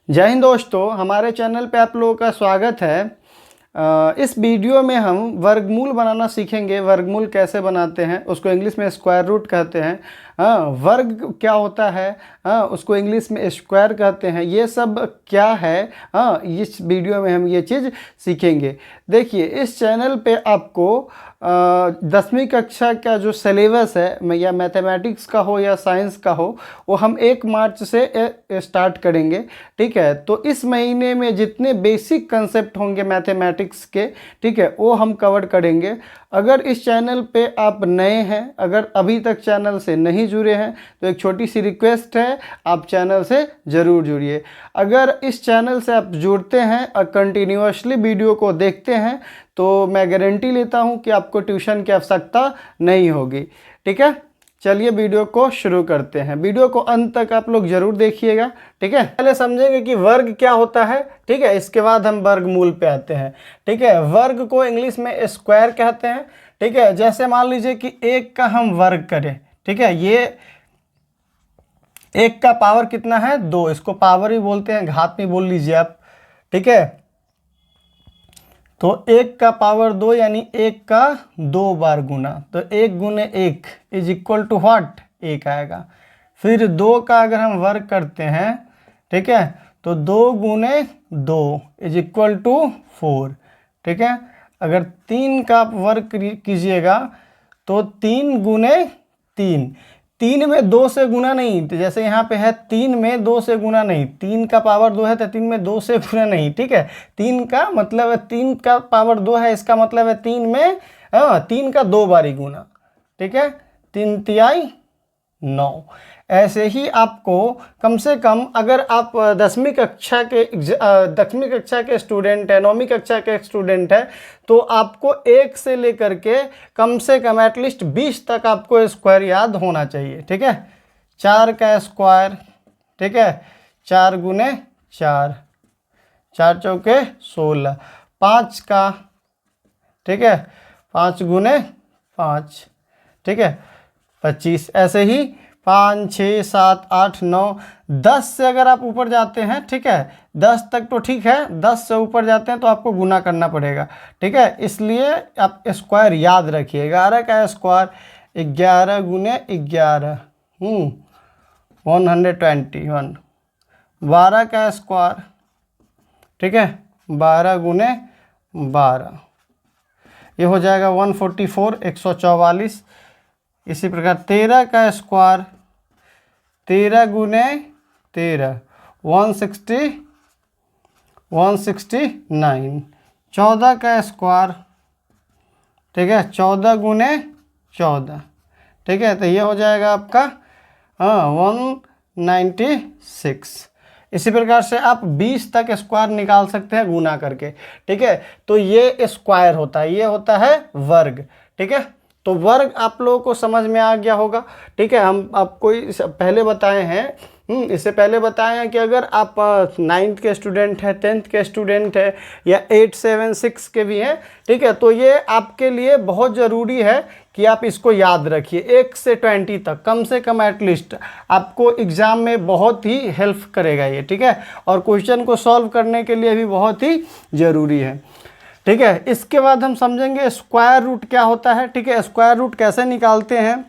जय हिंद दोस्तों, हमारे चैनल पे आप लोगों का स्वागत है। इस वीडियो में हम वर्गमूल बनाना सीखेंगे। वर्गमूल कैसे बनाते हैं, उसको इंग्लिश में स्क्वायर रूट कहते हैं। वर्ग क्या होता है, उसको इंग्लिश में स्क्वायर कहते हैं। ये सब क्या है, इस वीडियो में हम ये चीज़ सीखेंगे। देखिए, इस चैनल पे आपको 10वीं कक्षा का जो सिलेबस है, या मैथमेटिक्स का हो या साइंस का हो, वो हम 1 मार्च से स्टार्ट करेंगे। ठीक है, तो इस महीने में जितने बेसिक कंसेप्ट होंगे मैथमेटिक्स के, ठीक है, वो हम कवर करेंगे। अगर इस चैनल पे आप नए हैं, अगर अभी तक चैनल से नहीं जुड़े हैं, तो एक छोटी सी रिक्वेस्ट है, आप चैनल से ज़रूर जुड़िए। अगर इस चैनल से आप जुड़ते हैं और कंटिन्यूअसली वीडियो को देखते हैं, तो मैं गारंटी लेता हूं कि आपको ट्यूशन की आवश्यकता नहीं होगी। ठीक है, चलिए वीडियो को शुरू करते हैं। वीडियो को अंत तक आप लोग जरूर देखिएगा। ठीक है, पहले समझेंगे कि वर्ग क्या होता है। ठीक है, इसके बाद हम वर्गमूल पे आते हैं। ठीक है, वर्ग को इंग्लिश में स्क्वायर कहते हैं। ठीक है, जैसे मान लीजिए कि 1 का हम वर्ग करें। ठीक है, ये 1 का पावर कितना है, 2। इसको पावर ही बोलते हैं, घात में बोल लीजिए आप। ठीक है, तो 1 का पावर 2 यानी 1 का 2 बार गुना, तो 1 गुने 1 इज इक्वल टू व्हाट, 1 आएगा। फिर 2 का अगर हम वर्ग करते हैं, ठीक है, तो 2 गुने 2 इज इक्वल टू 4। ठीक है, अगर 3 का वर्ग कीजिएगा तो 3 गुने 3, 3 में 2 से गुना नहीं, तो जैसे यहाँ पे है 3 में 2 से गुना नहीं, 3 का पावर 2 है तो 3 में 2 से गुना नहीं। ठीक है, 3 का मतलब है 3 का पावर 2 है, इसका मतलब है 3 में 3 का 2 बारी गुना। ठीक है, 3 तिहाई 9। ऐसे ही आपको कम से कम, अगर आप 10वीं कक्षा के स्टूडेंट है, 9वीं कक्षा के स्टूडेंट है, तो आपको 1 से लेकर के कम से कम एटलीस्ट 20 तक आपको स्क्वायर याद होना चाहिए। ठीक है, 4 का स्क्वायर, ठीक है, 4 गुने 4, 4 चौके 16। 5 का, ठीक है, 5 गुने 5, ठीक है, 25। ऐसे ही 5, 6, 7, 8, 9, 10 से अगर आप ऊपर जाते हैं, ठीक है, 10 तक तो ठीक है, 10 से ऊपर जाते हैं तो आपको गुना करना पड़ेगा। ठीक है, इसलिए आप स्क्वायर याद रखिए। 11 का स्क्वायर 11 गुने 11, 121। 12 का स्क्वायर, ठीक है, 12 गुने 12, ये हो जाएगा 144, 144। इसी प्रकार 13 का स्क्वायर, 13 गुने 13, 169। 14 का स्क्वायर, ठीक है, 14 गुने 14, ठीक है, तो ये हो जाएगा आपका 196। इसी प्रकार से आप 20 तक स्क्वायर निकाल सकते हैं गुना करके। ठीक है, तो ये स्क्वायर होता है, ये होता है वर्ग। ठीक है, तो वर्ग आप लोगों को समझ में आ गया होगा। ठीक है, हम आपको पहले बताए हैं, इससे पहले बताए हैं कि अगर आप 9th के स्टूडेंट हैं, 10th के स्टूडेंट हैं, या 8, 7, 6 के भी हैं, ठीक है, तो ये आपके लिए बहुत ज़रूरी है कि आप इसको याद रखिए। 1 से 20 तक कम से कम एटलीस्ट आपको एग्ज़ाम में बहुत ही हेल्प करेगा ये। ठीक है, और क्वेश्चन को सॉल्व करने के लिए भी बहुत ही ज़रूरी है। ठीक है, इसके बाद हम समझेंगे स्क्वायर रूट क्या होता है। ठीक है, स्क्वायर रूट कैसे निकालते हैं,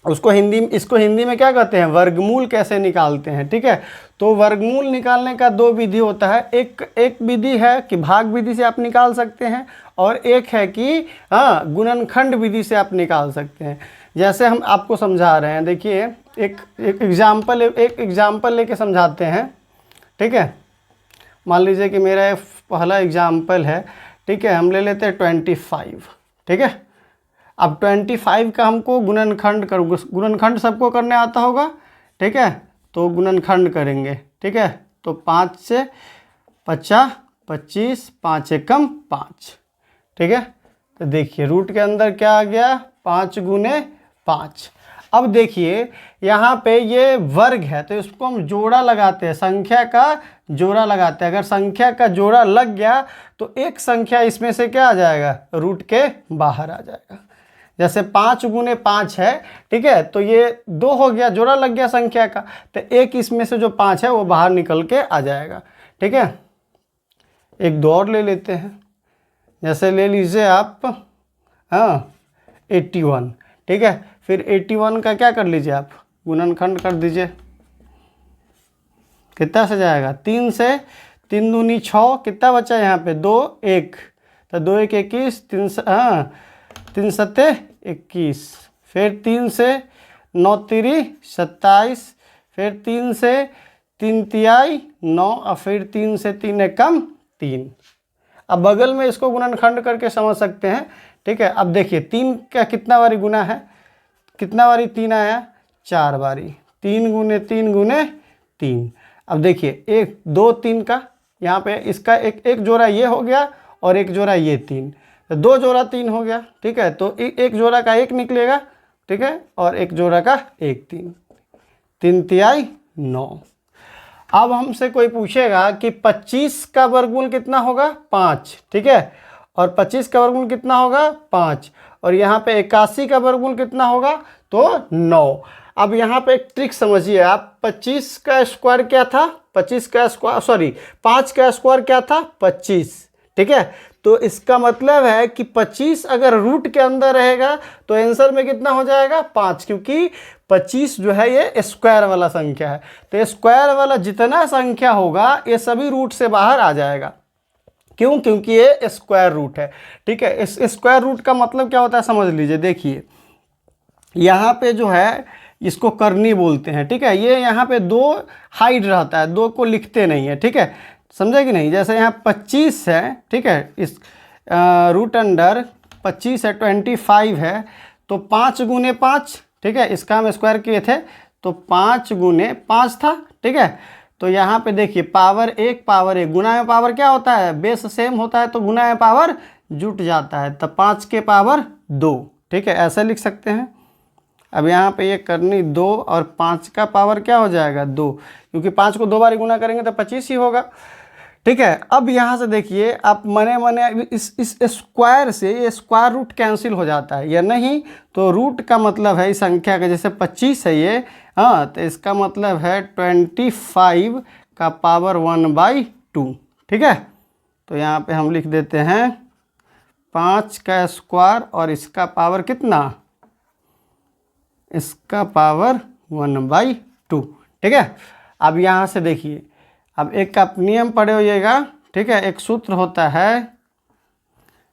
इसको हिंदी में क्या कहते हैं, वर्गमूल कैसे निकालते हैं। ठीक है, तो वर्गमूल निकालने का 2 विधि होता है। एक विधि है कि भाग विधि से आप निकाल सकते हैं, और एक है कि गुणनखंड विधि से आप निकाल सकते हैं। जैसे हम आपको समझा रहे हैं, देखिए एक एग्जाम्पल लेके समझाते हैं। ठीक है, मान लीजिए कि मेरा पहला एग्जाम्पल है। ठीक है, हम ले लेते हैं 25। ठीक है, अब 25 का हमको गुणनखंड सबको करने आता होगा। ठीक है, तो गुणनखंड करेंगे। ठीक है, तो 5 से 50, 25, 5 एकम 5। ठीक है, तो देखिए रूट के अंदर क्या आ गया, 5 गुने 5। अब देखिए यहाँ पे ये वर्ग है, तो इसको हम जोड़ा लगाते हैं, संख्या का जोड़ा लगाते हैं। अगर संख्या का जोड़ा लग गया तो एक संख्या इसमें से क्या आ जाएगा, रूट के बाहर आ जाएगा। जैसे 5 गुने 5 है, ठीक है, तो ये 2 हो गया, जोड़ा लग गया संख्या का, तो एक इसमें से जो 5 है वो बाहर निकल के आ जाएगा। ठीक है, एक दो और ले लेते हैं, जैसे ले लीजिए आप 81। ठीक है, फिर 81 का क्या कर लीजिए आप, गुणनखंड कर दीजिए। कितना से जाएगा, 3 से, 3 दूनी 6, कितना बचा यहाँ पे 2 1, तो 2 1 21, 3 सत्ते 21, फिर 3 से 9 तिरी 27, फिर 3 से 3 तिहाई 9, और फिर 3 से 3 एकम 3। अब बगल में इसको गुणनखंड करके समझ सकते हैं। ठीक है, अब देखिए 3 का कितना बारी गुना है, कितना बारी 3 आया, 4 बारी, 3 गुने 3 गुने 3। अब देखिए 1 2 3 का यहाँ पे इसका एक जोड़ा ये हो गया और एक जोड़ा ये 3, तो 2 जोड़ा 3 हो गया। ठीक है, तो एक जोड़ा का 1 निकलेगा, ठीक है, और एक जोड़ा का 1 3, 3 तिहाई 9। अब हमसे कोई पूछेगा कि 25 का वर्गमूल कितना होगा, 5। ठीक है, और 25 का वर्गमूल कितना होगा, 5, और यहाँ पे 81 का वर्गमूल कितना होगा, तो 9। अब यहाँ पे एक ट्रिक समझिए आप, 25 का स्क्वायर क्या था, 25 का स्क्वायर, सॉरी 5 का स्क्वायर क्या था, 25। ठीक है, तो इसका मतलब है कि 25 अगर रूट के अंदर रहेगा तो आंसर में कितना हो जाएगा, 5, क्योंकि 25 जो है ये स्क्वायर वाला संख्या है। तो स्क्वायर वाला जितना संख्या होगा ये सभी रूट से बाहर आ जाएगा। क्यों, क्योंकि ये स्क्वायर रूट है। ठीक है, इस स्क्वायर रूट का मतलब क्या होता है समझ लीजिए। देखिए यहाँ पे जो है इसको करनी बोलते हैं। ठीक है, ये यहाँ पे 2 हाइड रहता है, 2 को लिखते नहीं है। ठीक है, समझे कि नहीं, जैसे यहाँ 25 है, ठीक है, इस रूट अंडर 25 है, 25 है, तो 5 गुने 5, ठीक है, इसका हम स्क्वायर किए थे, तो 5 गुने 5 था। ठीक है, तो यहाँ पे देखिए पावर 1 पावर 1, गुना में पावर क्या होता है, बेस सेम होता है, तो गुना में पावर जुट जाता है, तब 5 के पावर 2। ठीक है, ऐसे लिख सकते हैं। अब यहाँ पे ये करनी 2 और 5 का पावर क्या हो जाएगा, 2, क्योंकि 5 को 2 बार गुना करेंगे तो 25 ही होगा। ठीक है, अब यहाँ से देखिए आप मने मने इस स्क्वायर से ये स्क्वायर रूट कैंसिल हो जाता है या नहीं, तो रूट का मतलब है इस संख्या का, जैसे 25 है ये, हाँ, तो इसका मतलब है 25 का पावर 1/2। ठीक है, तो यहाँ पे हम लिख देते हैं 5 का स्क्वायर और इसका पावर कितना, इसका पावर 1/2। ठीक है, अब यहाँ से देखिए, अब एक आप नियम पढ़े होइएगा। ठीक है, एक सूत्र होता है,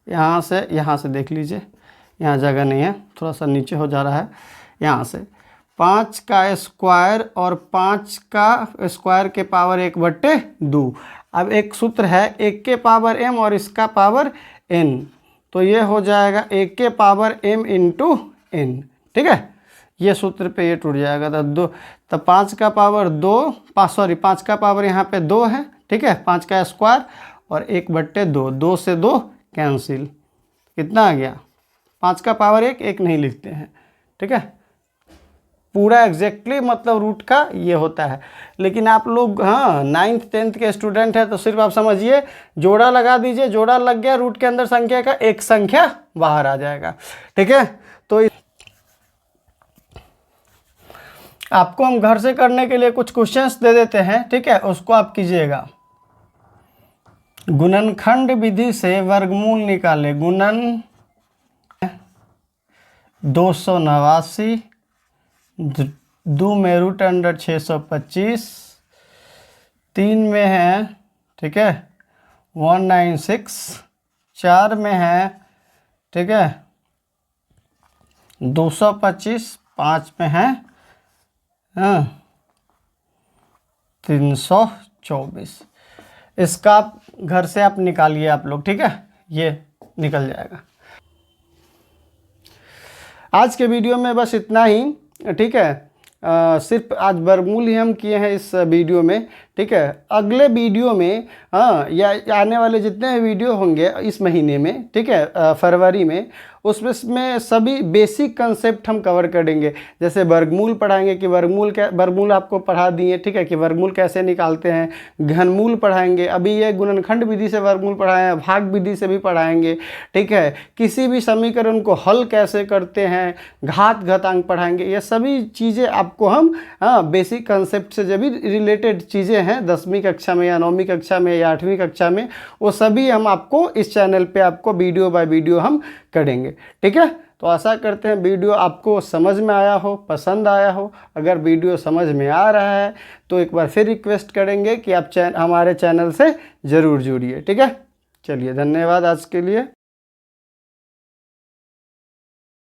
यहाँ से देख लीजिए, यहाँ जगह नहीं है, थोड़ा सा नीचे हो जा रहा है। यहाँ से 5 का स्क्वायर और 5 का स्क्वायर के पावर 1/2। अब एक सूत्र है 1 के पावर m और इसका पावर n, तो ये हो जाएगा 1 के पावर m इंटू n। ठीक है, ये सूत्र पे ये टूट जाएगा, तो 5 का पावर 2, 5 का पावर यहाँ पे 2 है। ठीक है, 5 का स्क्वायर और 1/2, 2 से 2 कैंसिल, कितना आ गया, 5 का पावर 1 नहीं लिखते हैं। ठीक है, पूरा एग्जैक्टली मतलब रूट का ये होता है। लेकिन आप लोग 9th 10th के स्टूडेंट हैं तो सिर्फ आप समझिए, जोड़ा लगा दीजिए, जोड़ा लग गया, रूट के अंदर संख्या का एक संख्या बाहर आ जाएगा। ठीक है, तो आपको हम घर से करने के लिए कुछ क्वेश्चंस दे देते हैं। ठीक है, उसको आप कीजिएगा। गुणनखंड विधि से वर्गमूल निकाले, गुणन 289, 2 में रूट अंडर 625, 3 में है, ठीक है, 196, 4 में है, ठीक है, 225, 5 में है 324। इसका आप घर से आप निकालिए आप लोग। ठीक है, ये निकल जाएगा। आज के वीडियो में बस इतना ही। ठीक है, सिर्फ आज वर्गमूल ही हम किए हैं इस वीडियो में। ठीक है। अगले वीडियो में या आने वाले जितने वीडियो होंगे इस महीने में, ठीक है, फरवरी में, उसमें सभी बेसिक कंसेप्ट हम कवर करेंगे। जैसे वर्गमूल पढ़ाएंगे कि वर्गमूल आपको पढ़ा दिए, ठीक है, कि वर्गमूल कैसे निकालते हैं। घनमूल पढ़ाएंगे, अभी ये गुणनखंड विधि से वर्गमूल पढ़ाए हैं, भाग विधि से भी पढ़ाएंगे, ठीक है। किसी भी समीकरण को हल कैसे करते हैं, घात घातांक पढ़ाएंगे। ये सभी चीज़ें आपको हम बेसिक कंसेप्ट से जो भी रिलेटेड चीज़ें हैं 10वीं कक्षा में या 9वीं कक्षा में या 8वीं कक्षा में, वो सभी हम आपको इस चैनल पे आपको वीडियो बाय वीडियो हम करेंगे, ठीक है। तो आशा करते हैं वीडियो आपको समझ में आया हो, पसंद आया हो। अगर वीडियो समझ में आ रहा है तो एक बार फिर रिक्वेस्ट करेंगे कि आप हमारे चैनल से ज़रूर जुड़िए, ठीक है। चलिए, धन्यवाद आज के लिए।